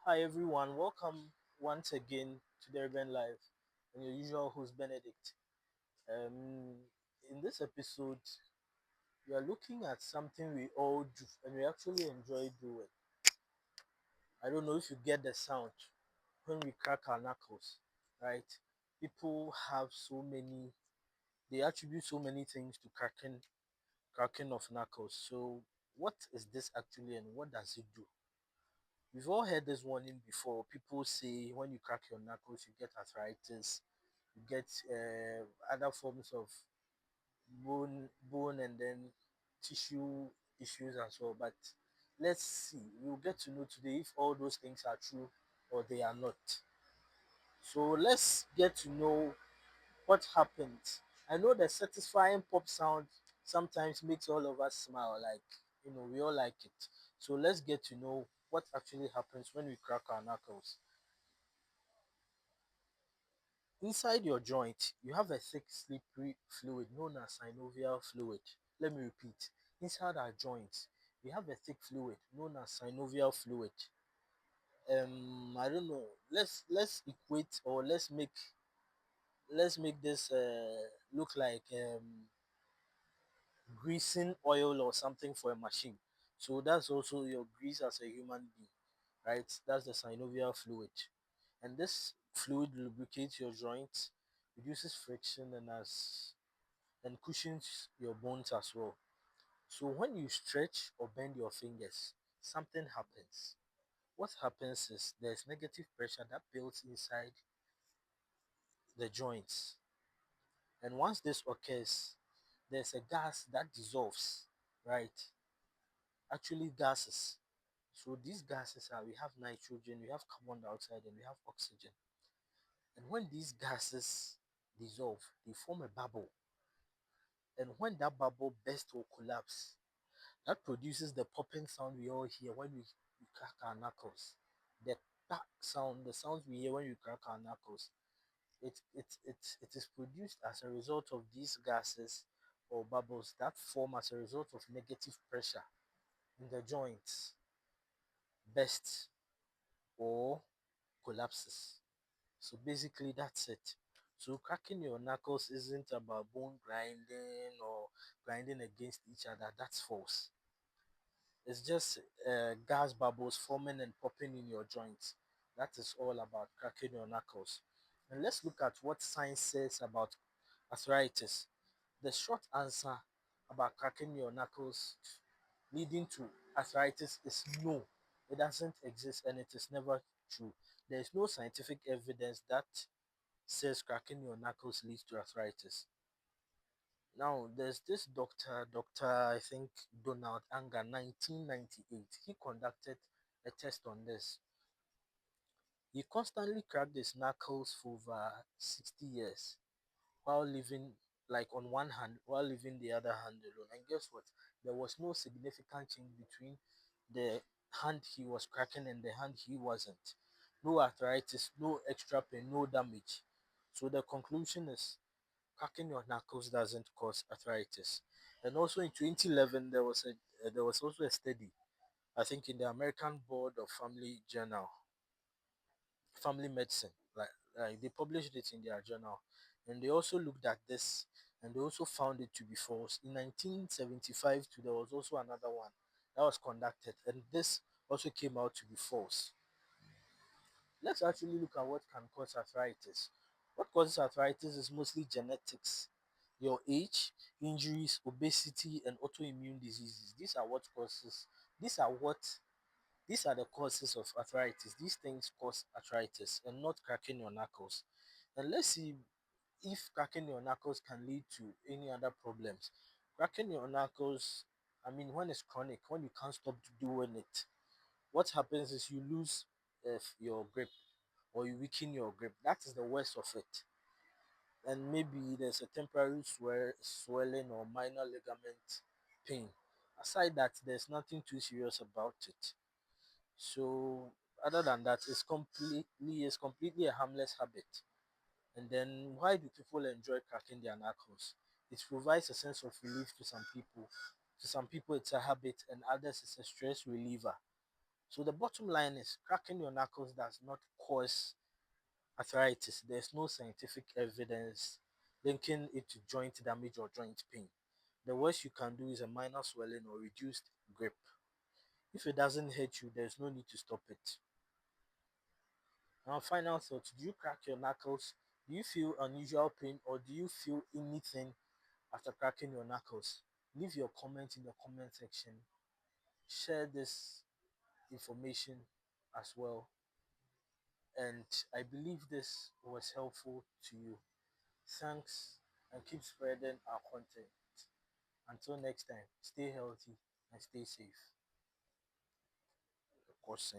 Hi everyone, welcome once again to the Urban Life and your usual host Benedict. Um, in this episode, we are looking at something we all do and we actually enjoy doing. I don't know if you get the sound when we crack our knuckles, right? People have so many, they attribute so many things to cracking of knuckles. So, what is this actually and what does it do? We've all heard this warning before. People say when you crack your knuckles, you get arthritis, you get other forms of bone and then tissue issues as well. But let's see. We'll get to know today if all those things are true or they are not. So let's get to know what happens. I know the satisfying pop sound sometimes makes all of us smile, like we all like it. So let's get to know what actually happens when we crack our knuckles. Inside your joint, you have a thick, slippery fluid known as synovial fluid. Let me repeat. Inside our joints, we have a thick fluid known as synovial fluid. I don't know. Let's equate or let's make this look like greasing oil or something for a machine. So that's also your grease as a human being, right? That's the synovial fluid. And this fluid lubricates your joints, reduces friction and cushions your bones as well. So when you stretch or bend your fingers, something happens. What happens is there's negative pressure that builds inside the joints. And once this occurs, there's a gas that dissolves, right? Actually, gases. So these gases are we have nitrogen, we have carbon dioxide, and we have oxygen. And when these gases dissolve, they form a bubble. And when that bubble bursts or collapse, that produces the popping sound we all hear when we crack our knuckles. The tack sound, the sounds we hear when we crack our knuckles, it is produced as a result of these gases or bubbles that form as a result of negative pressure in the joints, bursts or collapses. So basically, that's it. So cracking your knuckles isn't about bone grinding or grinding against each other. That's false. It's just gas bubbles forming and popping in your joints. That is all about cracking your knuckles. And let's look at what science says about arthritis. The short answer about cracking your knuckles leading to arthritis is no. It doesn't exist and it is never true. There is no scientific evidence that says cracking your knuckles leads to arthritis. Now, there's this Dr. I think Donald Anger, 1998. He conducted a test on this. He constantly cracked his knuckles for over 60 years while living like on one hand while leaving the other hand alone. And guess what? There was no significant change between the hand he was cracking and the hand he wasn't. No arthritis, no extra pain, no damage. So the conclusion is cracking your knuckles doesn't cause arthritis. And also in 2011, there was also a study, I think in the American Board of Family Medicine, like they published it in their journal, and they also looked at this, and they also found it to be false. In 1975, too, there was also another one that was conducted, and this also came out to be false. Let's actually look at what can cause arthritis. What causes arthritis is mostly genetics, your age, injuries, obesity, and autoimmune diseases. These are what these are the causes of arthritis. These things cause arthritis and not cracking your knuckles. And let's see if cracking your knuckles can lead to any other problems. Cracking your knuckles, I mean, when it's chronic, when you can't stop doing it, what happens is you lose your grip or you weaken your grip. That is the worst of it. And maybe there's a temporary swelling or minor ligament pain. Aside that, there's nothing too serious about it. So other than that, it's completely a harmless habit. And then why do people enjoy cracking their knuckles? It provides a sense of relief to some people. To some people, it's a habit, and others, it's a stress reliever. So the bottom line is cracking your knuckles does not cause arthritis. There's no scientific evidence linking it to joint damage or joint pain. The worst you can do is a minor swelling or reduced grip. If it doesn't hurt you, there's no need to stop it. Now, final thought, do you crack your knuckles? Do you feel unusual pain or do you feel anything after cracking your knuckles? Leave your comment in the comment section. Share this information as well. And I believe this was helpful to you. Thanks and keep spreading our content. Until next time, stay healthy and stay safe. Of course,